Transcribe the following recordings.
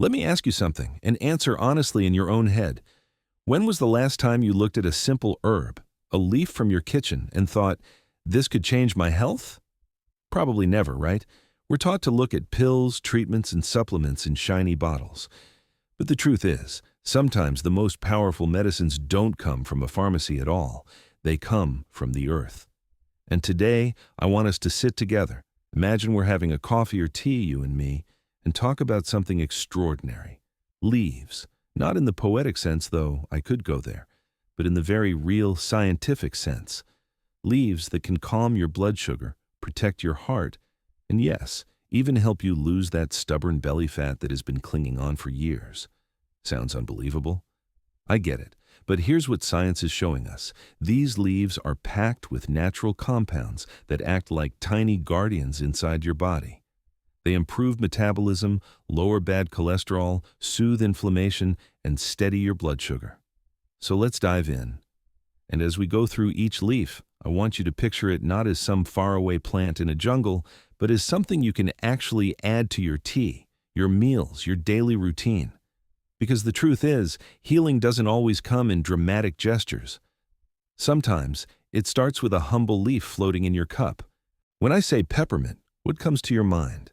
Let me ask you something, and answer honestly in your own head. When was the last time you looked at a simple herb, a leaf from your kitchen, and thought, this could change my health? Probably never, right? We're taught to look at pills, treatments, and supplements in shiny bottles. But the truth is, sometimes the most powerful medicines don't come from a pharmacy at all. They come from the earth. And today, I want us to sit together. Imagine we're having a coffee or tea, you and me, and talk about something extraordinary. Leaves. Not in the poetic sense, though I could go there, but in the very real scientific sense. Leaves that can calm your blood sugar, protect your heart, and yes, even help you lose that stubborn belly fat that has been clinging on for years. Sounds unbelievable? I get it, but here's what science is showing us. These leaves are packed with natural compounds that act like tiny guardians inside your body. They improve metabolism, lower bad cholesterol, soothe inflammation, and steady your blood sugar. So let's dive in. And as we go through each leaf, I want you to picture it not as some faraway plant in a jungle, but as something you can actually add to your tea, your meals, your daily routine. Because the truth is, healing doesn't always come in dramatic gestures. Sometimes, it starts with a humble leaf floating in your cup. When I say peppermint, what comes to your mind?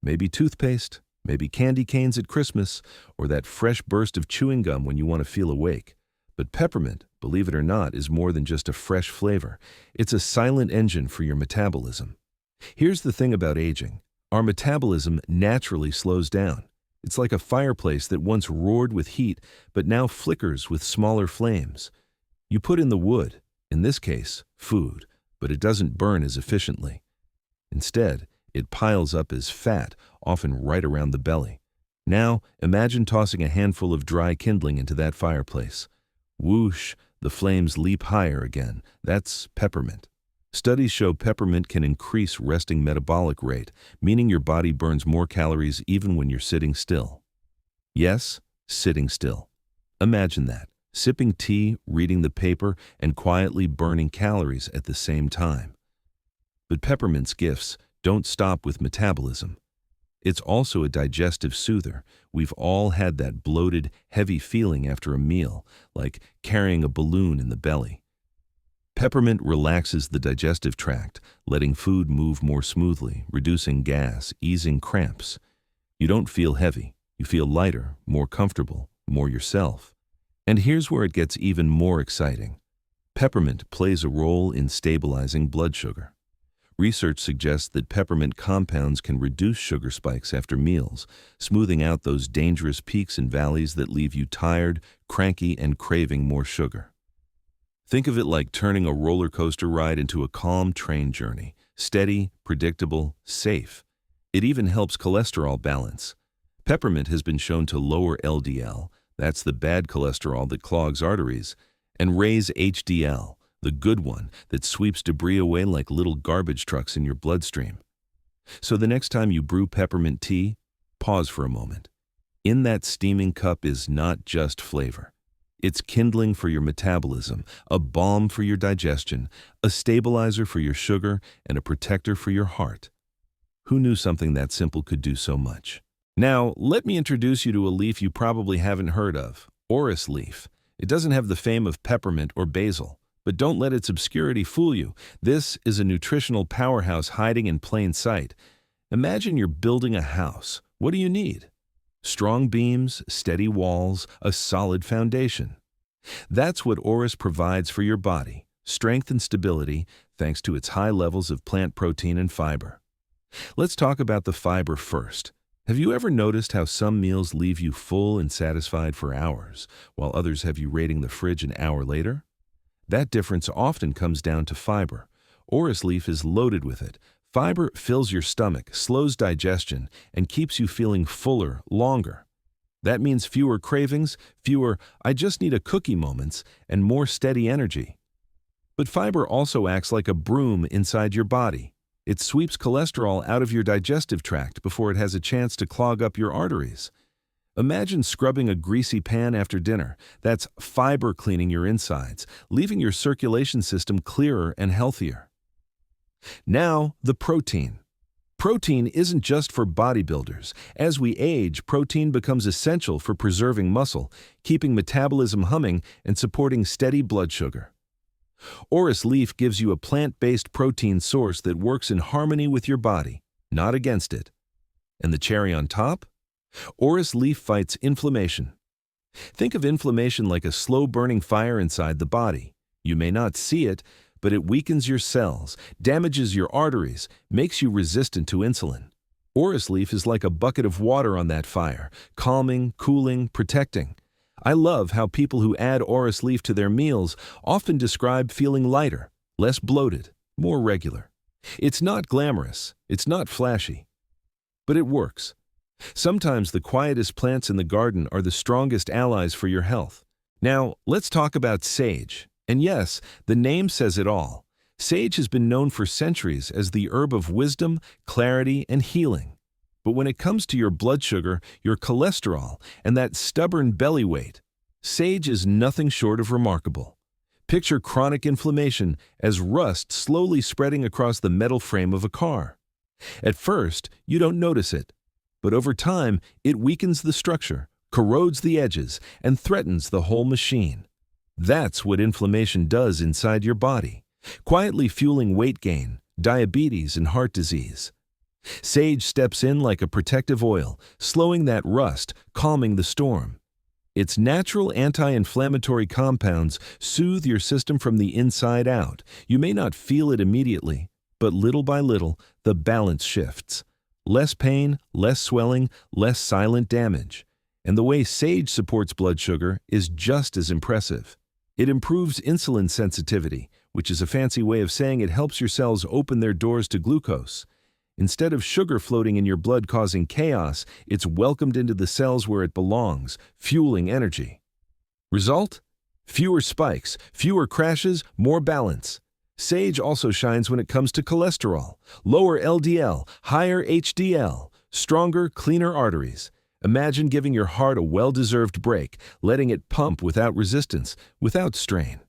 Maybe toothpaste, maybe candy canes at Christmas, or that fresh burst of chewing gum when you want to feel awake. But peppermint, believe it or not, is more than just a fresh flavor. It's a silent engine for your metabolism. Here's the thing about aging. Our metabolism naturally slows down. It's like a fireplace that once roared with heat, but now flickers with smaller flames. You put in the wood, in this case, food, but it doesn't burn as efficiently. Instead, it piles up as fat, often right around the belly. Now, imagine tossing a handful of dry kindling into that fireplace. Whoosh, the flames leap higher again. That's peppermint. Studies show peppermint can increase resting metabolic rate, meaning your body burns more calories even when you're sitting still. Yes, sitting still. Imagine that, sipping tea, reading the paper, and quietly burning calories at the same time. But peppermint's gifts don't stop with metabolism. It's also a digestive soother. We've all had that bloated, heavy feeling after a meal, like carrying a balloon in the belly. Peppermint relaxes the digestive tract, letting food move more smoothly, reducing gas, easing cramps. You don't feel heavy. You feel lighter, more comfortable, more yourself. And here's where it gets even more exciting. Peppermint plays a role in stabilizing blood sugar. Research suggests that peppermint compounds can reduce sugar spikes after meals, smoothing out those dangerous peaks and valleys that leave you tired, cranky, and craving more sugar. Think of it like turning a roller coaster ride into a calm train journey, steady, predictable, safe. It even helps cholesterol balance. Peppermint has been shown to lower LDL, that's the bad cholesterol that clogs arteries, and raise HDL, the good one that sweeps debris away like little garbage trucks in your bloodstream. So the next time you brew peppermint tea, pause for a moment. In that steaming cup is not just flavor. It's kindling for your metabolism, a balm for your digestion, a stabilizer for your sugar, and a protector for your heart. Who knew something that simple could do so much? Now, let me introduce you to a leaf you probably haven't heard of, orris leaf. It doesn't have the fame of peppermint or basil. But don't let its obscurity fool you. This is a nutritional powerhouse hiding in plain sight. Imagine you're building a house. What do you need? Strong beams, steady walls, a solid foundation. That's what orris provides for your body, strength and stability, thanks to its high levels of plant protein and fiber. Let's talk about the fiber first. Have you ever noticed how some meals leave you full and satisfied for hours, while others have you raiding the fridge an hour later? That difference often comes down to fiber. Orris leaf is loaded with it. Fiber fills your stomach, slows digestion, and keeps you feeling fuller longer. That means fewer cravings, fewer "I just need a cookie" moments, and more steady energy. But fiber also acts like a broom inside your body. It sweeps cholesterol out of your digestive tract before it has a chance to clog up your arteries. Imagine scrubbing a greasy pan after dinner. That's fiber cleaning your insides, leaving your circulation system clearer and healthier. Now, the protein. Protein isn't just for bodybuilders. As we age, protein becomes essential for preserving muscle, keeping metabolism humming, and supporting steady blood sugar. Orris leaf gives you a plant-based protein source that works in harmony with your body, not against it. And the cherry on top? Orris leaf fights inflammation. Think of inflammation like a slow-burning fire inside the body. You may not see it, but it weakens your cells, damages your arteries, makes you resistant to insulin. Orris leaf is like a bucket of water on that fire, calming, cooling, protecting. I love how people who add orris leaf to their meals often describe feeling lighter, less bloated, more regular. It's not glamorous, it's not flashy, but it works. Sometimes the quietest plants in the garden are the strongest allies for your health. Now, let's talk about sage. And yes, the name says it all. Sage has been known for centuries as the herb of wisdom, clarity, and healing. But when it comes to your blood sugar, your cholesterol, and that stubborn belly weight, sage is nothing short of remarkable. Picture chronic inflammation as rust slowly spreading across the metal frame of a car. At first, you don't notice it, but over time, it weakens the structure, corrodes the edges, and threatens the whole machine. That's what inflammation does inside your body, quietly fueling weight gain, diabetes, and heart disease. Sage steps in like a protective oil, slowing that rust, calming the storm. Its natural anti-inflammatory compounds soothe your system from the inside out. You may not feel it immediately, but little by little, the balance shifts. Less pain, less swelling, less silent damage. And the way sage supports blood sugar is just as impressive. It improves insulin sensitivity, which is a fancy way of saying it helps your cells open their doors to glucose. Instead of sugar floating in your blood causing chaos, it's welcomed into the cells where it belongs, fueling energy. Result? Fewer spikes, fewer crashes, more balance. Sage also shines when it comes to cholesterol. Lower LDL, higher HDL, stronger, cleaner arteries. Imagine giving your heart a well-deserved break, letting it pump without resistance, without strain.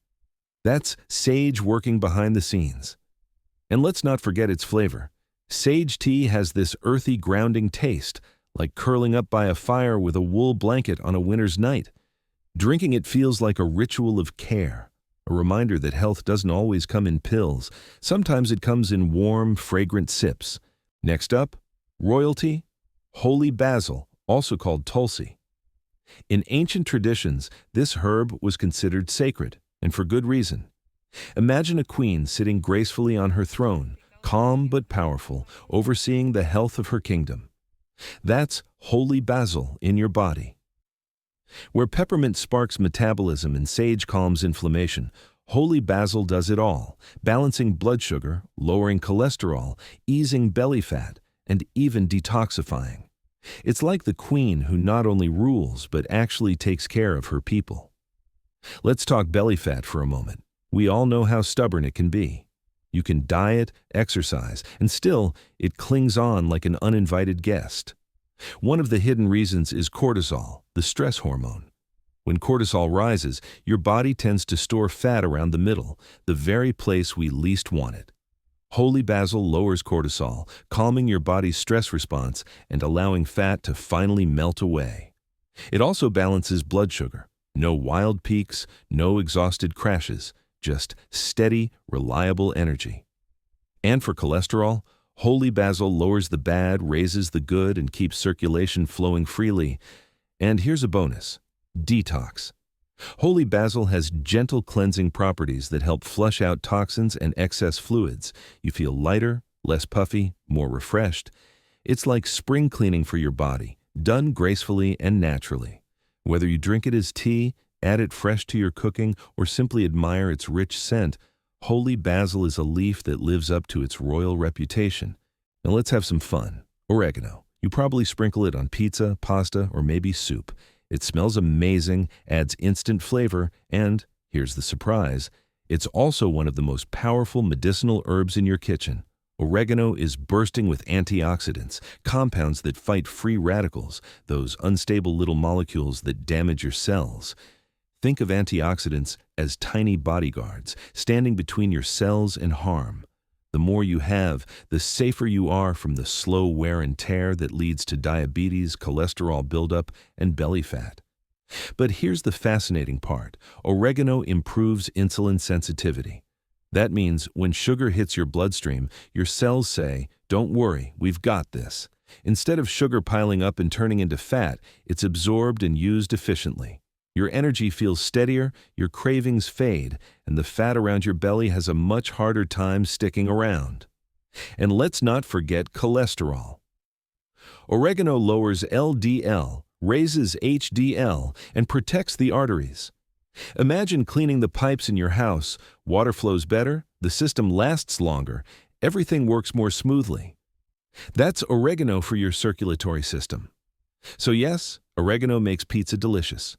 That's sage working behind the scenes. And let's not forget its flavor. Sage tea has this earthy, grounding taste, like curling up by a fire with a wool blanket on a winter's night. Drinking it feels like a ritual of care, a reminder that health doesn't always come in pills. Sometimes it comes in warm, fragrant sips. Next up, royalty, holy basil, also called tulsi. In ancient traditions, this herb was considered sacred, and for good reason. Imagine a queen sitting gracefully on her throne, calm but powerful, overseeing the health of her kingdom. That's holy basil in your body. Where peppermint sparks metabolism and sage calms inflammation, holy basil does it all, balancing blood sugar, lowering cholesterol, easing belly fat, and even detoxifying. It's like the queen who not only rules but actually takes care of her people. Let's talk belly fat for a moment. We all know how stubborn it can be. You can diet, exercise, and still it clings on like an uninvited guest. One of the hidden reasons is cortisol, the stress hormone. When cortisol rises, your body tends to store fat around the middle, the very place we least want it. Holy basil lowers cortisol, calming your body's stress response and allowing fat to finally melt away. It also balances blood sugar. No wild peaks, no exhausted crashes, just steady, reliable energy. And for cholesterol, holy basil lowers the bad, raises the good, and keeps circulation flowing freely. And here's a bonus: detox. Holy basil has gentle cleansing properties that help flush out toxins and excess fluids. You feel lighter, less puffy, more refreshed. It's like spring cleaning for your body, done gracefully and naturally. Whether you drink it as tea, add it fresh to your cooking, or simply admire its rich scent, holy basil is a leaf that lives up to its royal reputation. Now let's have some fun. Oregano. You probably sprinkle it on pizza, pasta, or maybe soup. It smells amazing, adds instant flavor, and, here's the surprise, it's also one of the most powerful medicinal herbs in your kitchen. Oregano is bursting with antioxidants, compounds that fight free radicals, those unstable little molecules that damage your cells. Think of antioxidants as tiny bodyguards, standing between your cells and harm. The more you have, the safer you are from the slow wear and tear that leads to diabetes, cholesterol buildup, and belly fat. But here's the fascinating part. Oregano improves insulin sensitivity. That means when sugar hits your bloodstream, your cells say, "Don't worry, we've got this." Instead of sugar piling up and turning into fat, it's absorbed and used efficiently. Your energy feels steadier, your cravings fade, and the fat around your belly has a much harder time sticking around. And let's not forget cholesterol. Oregano lowers LDL, raises HDL, and protects the arteries. Imagine cleaning the pipes in your house. Water flows better, the system lasts longer, everything works more smoothly. That's oregano for your circulatory system. So yes, oregano makes pizza delicious.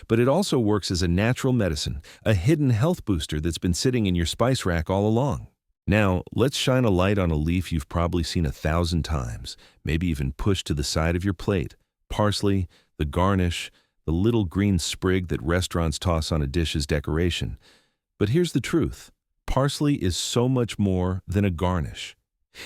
But it also works as a natural medicine, a hidden health booster that's been sitting in your spice rack all along. Now, let's shine a light on a leaf you've probably seen 1,000 times, maybe even pushed to the side of your plate. Parsley, the garnish, the little green sprig that restaurants toss on a dish as decoration. But here's the truth. Parsley is so much more than a garnish.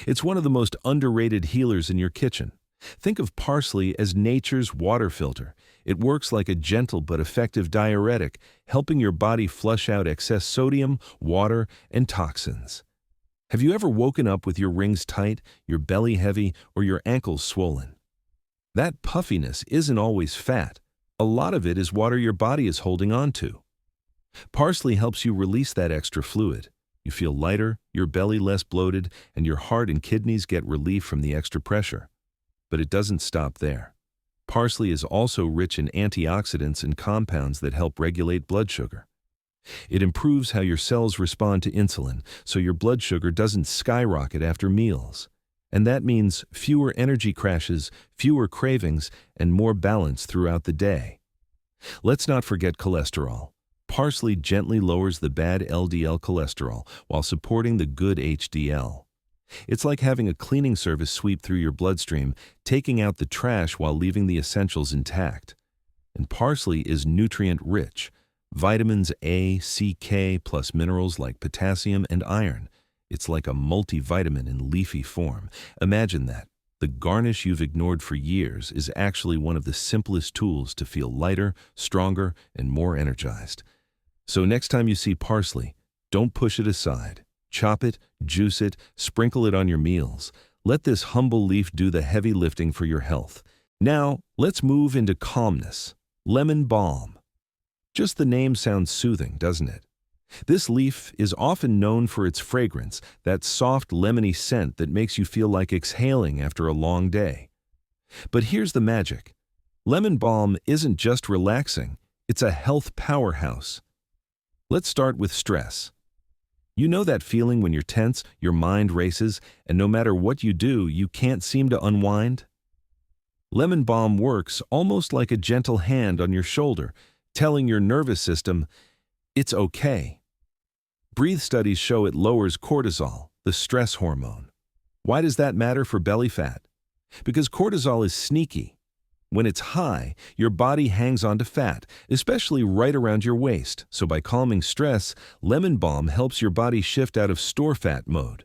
It's one of the most underrated healers in your kitchen. Think of parsley as nature's water filter. It works like a gentle but effective diuretic, helping your body flush out excess sodium, water, and toxins. Have you ever woken up with your rings tight, your belly heavy, or your ankles swollen? That puffiness isn't always fat. A lot of it is water your body is holding on to. Parsley helps you release that extra fluid. You feel lighter, your belly less bloated, and your heart and kidneys get relief from the extra pressure. But it doesn't stop there. Parsley is also rich in antioxidants and compounds that help regulate blood sugar. It improves how your cells respond to insulin, so your blood sugar doesn't skyrocket after meals. And that means fewer energy crashes, fewer cravings, and more balance throughout the day. Let's not forget cholesterol. Parsley gently lowers the bad LDL cholesterol while supporting the good HDL. It's like having a cleaning service sweep through your bloodstream, taking out the trash while leaving the essentials intact. And parsley is nutrient-rich. Vitamins A, C, K, plus minerals like potassium and iron. It's like a multivitamin in leafy form. Imagine that. The garnish you've ignored for years is actually one of the simplest tools to feel lighter, stronger, and more energized. So next time you see parsley, don't push it aside. Chop it, juice it, sprinkle it on your meals. Let this humble leaf do the heavy lifting for your health. Now, let's move into calmness. Lemon balm. Just the name sounds soothing, doesn't it? This leaf is often known for its fragrance, that soft lemony scent that makes you feel like exhaling after a long day. But here's the magic. Lemon balm isn't just relaxing, it's a health powerhouse. Let's start with stress. You know that feeling when you're tense, your mind races, and no matter what you do, you can't seem to unwind? Lemon balm works almost like a gentle hand on your shoulder, telling your nervous system, it's okay. Breathe studies show it lowers cortisol, the stress hormone. Why does that matter for belly fat? Because cortisol is sneaky. When it's high, your body hangs onto fat, especially right around your waist. So by calming stress, lemon balm helps your body shift out of store fat mode.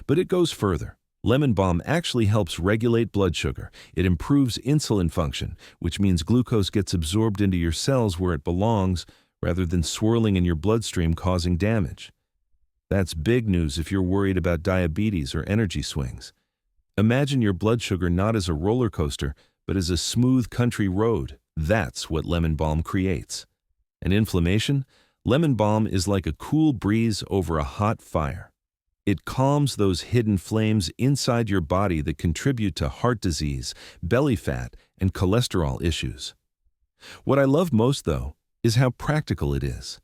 But it goes further. Lemon balm actually helps regulate blood sugar. It improves insulin function, which means glucose gets absorbed into your cells where it belongs, rather than swirling in your bloodstream causing damage. That's big news if you're worried about diabetes or energy swings. Imagine your blood sugar not as a roller coaster, but as a smooth country road. That's what lemon balm creates. And inflammation? Lemon balm is like a cool breeze over a hot fire. It calms those hidden flames inside your body that contribute to heart disease, belly fat, and cholesterol issues. What I love most, though, is how practical it is.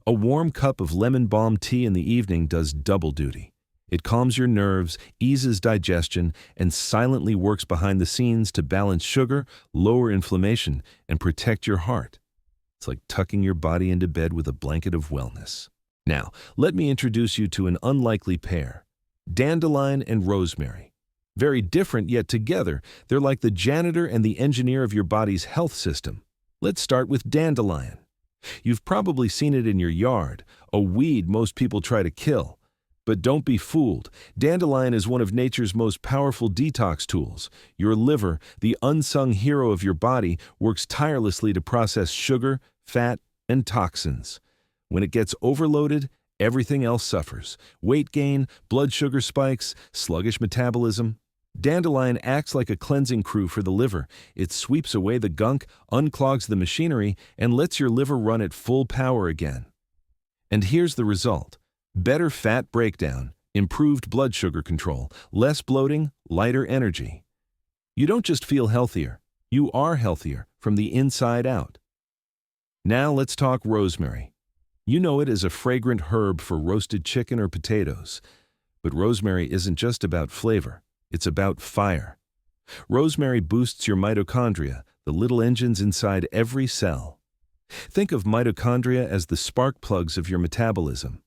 A warm cup of lemon balm tea in the evening does double duty. It calms your nerves, eases digestion, and silently works behind the scenes to balance sugar, lower inflammation, and protect your heart. It's like tucking your body into bed with a blanket of wellness. Now, let me introduce you to an unlikely pair, dandelion and rosemary. Very different, yet together, they're like the janitor and the engineer of your body's health system. Let's start with dandelion. You've probably seen it in your yard, a weed most people try to kill. But don't be fooled. Dandelion is one of nature's most powerful detox tools. Your liver, the unsung hero of your body, works tirelessly to process sugar, fat, and toxins. When it gets overloaded, everything else suffers. Weight gain, blood sugar spikes, sluggish metabolism. Dandelion acts like a cleansing crew for the liver. It sweeps away the gunk, unclogs the machinery, and lets your liver run at full power again. And here's the result: better fat breakdown, improved blood sugar control, less bloating, lighter energy. You don't just feel healthier, you are healthier from the inside out. Now let's talk rosemary. You know it as a fragrant herb for roasted chicken or potatoes. But rosemary isn't just about flavor, it's about fire. Rosemary boosts your mitochondria, the little engines inside every cell. Think of mitochondria as the spark plugs of your metabolism.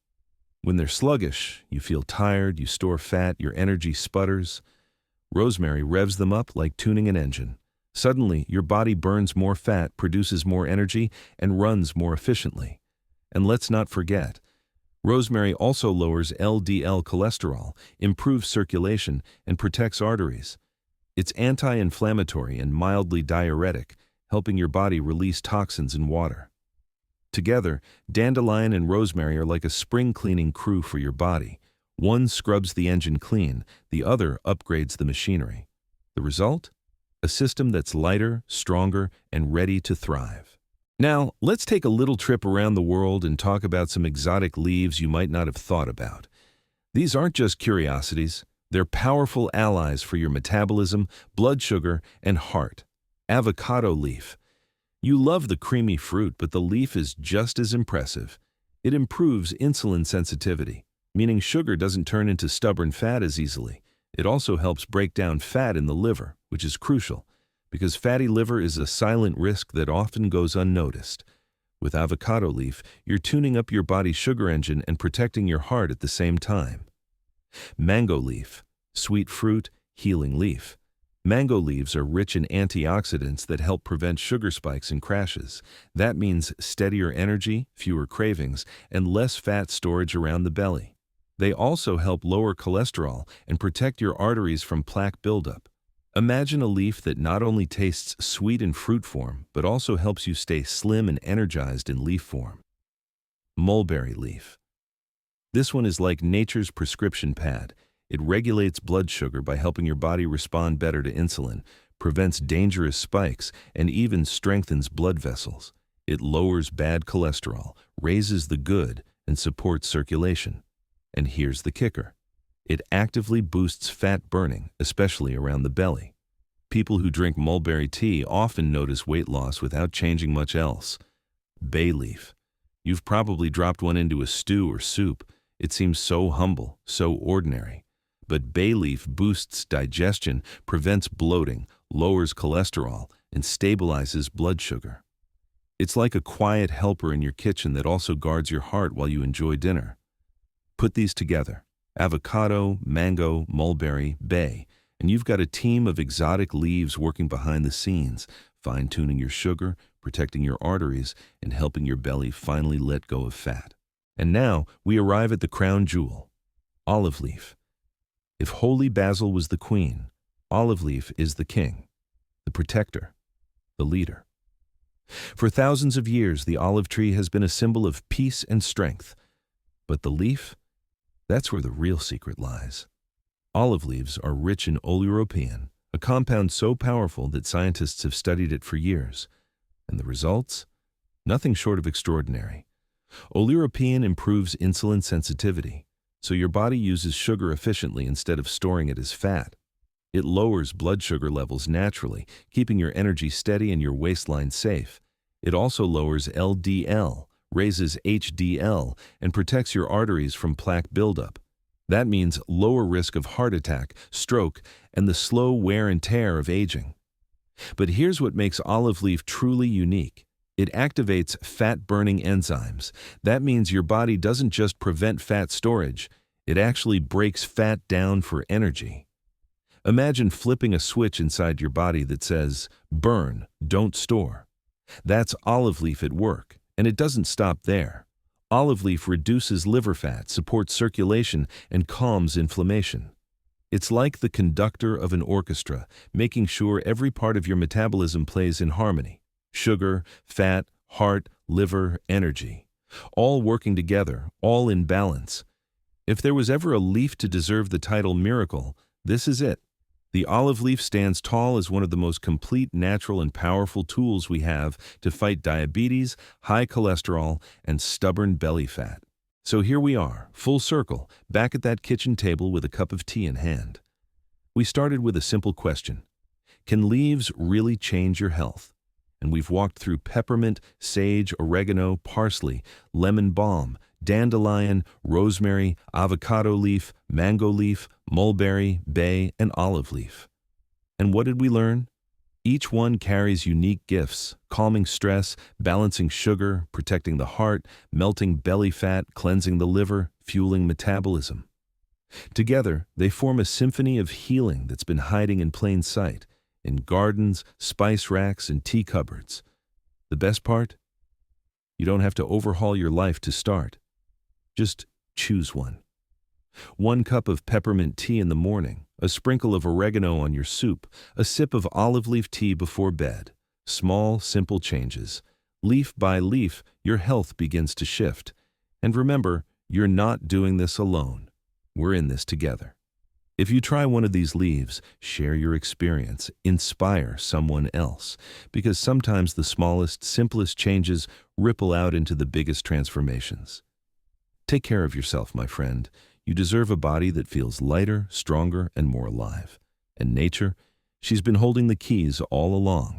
When they're sluggish, you feel tired, you store fat, your energy sputters. Rosemary revs them up like tuning an engine. Suddenly, your body burns more fat, produces more energy, and runs more efficiently. And let's not forget, rosemary also lowers LDL cholesterol, improves circulation, and protects arteries. It's anti-inflammatory and mildly diuretic, helping your body release toxins and water. Together, dandelion and rosemary are like a spring cleaning crew for your body. One scrubs the engine clean, the other upgrades the machinery. The result? A system that's lighter, stronger, and ready to thrive. Now, let's take a little trip around the world and talk about some exotic leaves you might not have thought about. These aren't just curiosities, they're powerful allies for your metabolism, blood sugar, and heart. Avocado leaf. You love the creamy fruit, but the leaf is just as impressive. It improves insulin sensitivity, meaning sugar doesn't turn into stubborn fat as easily. It also helps break down fat in the liver, which is crucial, because fatty liver is a silent risk that often goes unnoticed. With avocado leaf, you're tuning up your body's sugar engine and protecting your heart at the same time. Mango leaf. Sweet fruit, healing leaf. Mango leaves are rich in antioxidants that help prevent sugar spikes and crashes. That means steadier energy, fewer cravings, and less fat storage around the belly. They also help lower cholesterol and protect your arteries from plaque buildup. Imagine a leaf that not only tastes sweet in fruit form, but also helps you stay slim and energized in leaf form. Mulberry leaf. This one is like nature's prescription pad. It regulates blood sugar by helping your body respond better to insulin, prevents dangerous spikes, and even strengthens blood vessels. It lowers bad cholesterol, raises the good, and supports circulation. And here's the kicker. It actively boosts fat burning, especially around the belly. People who drink mulberry tea often notice weight loss without changing much else. Bay leaf. You've probably dropped one into a stew or soup. It seems so humble, so ordinary. But bay leaf boosts digestion, prevents bloating, lowers cholesterol, and stabilizes blood sugar. It's like a quiet helper in your kitchen that also guards your heart while you enjoy dinner. Put these together: avocado, mango, mulberry, bay, and you've got a team of exotic leaves working behind the scenes, fine-tuning your sugar, protecting your arteries, and helping your belly finally let go of fat. And now we arrive at the crown jewel: olive leaf. If holy basil was the queen, olive leaf is the king, the protector, the leader. For thousands of years, the olive tree has been a symbol of peace and strength. But the leaf? That's where the real secret lies. Olive leaves are rich in oleuropein, a compound so powerful that scientists have studied it for years. And the results? Nothing short of extraordinary. Oleuropein improves insulin sensitivity, so your body uses sugar efficiently instead of storing it as fat. It lowers blood sugar levels naturally, keeping your energy steady and your waistline safe. It also lowers LDL, raises HDL, and protects your arteries from plaque buildup. That means lower risk of heart attack, stroke, and the slow wear and tear of aging. But here's what makes olive leaf truly unique. It activates fat-burning enzymes. That means your body doesn't just prevent fat storage, it actually breaks fat down for energy. Imagine flipping a switch inside your body that says, "Burn, don't store." That's olive leaf at work, and it doesn't stop there. Olive leaf reduces liver fat, supports circulation, and calms inflammation. It's like the conductor of an orchestra, making sure every part of your metabolism plays in harmony. Sugar, fat, heart, liver, energy. All working together, all in balance. If there was ever a leaf to deserve the title miracle, this is it. The olive leaf stands tall as one of the most complete, natural, and powerful tools we have to fight diabetes, high cholesterol, and stubborn belly fat. So here we are, full circle, back at that kitchen table with a cup of tea in hand. We started with a simple question. Can leaves really change your health? And we've walked through peppermint, sage, oregano, parsley, lemon balm, dandelion, rosemary, avocado leaf, mango leaf, mulberry, bay, and olive leaf. And what did we learn? Each one carries unique gifts, calming stress, balancing sugar, protecting the heart, melting belly fat, cleansing the liver, fueling metabolism. Together, they form a symphony of healing that's been hiding in plain sight, in gardens, spice racks, and tea cupboards. The best part? You don't have to overhaul your life to start. Just choose one. 1 cup of peppermint tea in the morning, a sprinkle of oregano on your soup, a sip of olive leaf tea before bed. Small, simple changes. Leaf by leaf, your health begins to shift. And remember, you're not doing this alone. We're in this together. If you try one of these leaves, share your experience, inspire someone else, because sometimes the smallest, simplest changes ripple out into the biggest transformations. Take care of yourself, my friend. You deserve a body that feels lighter, stronger, and more alive. And nature, she's been holding the keys all along.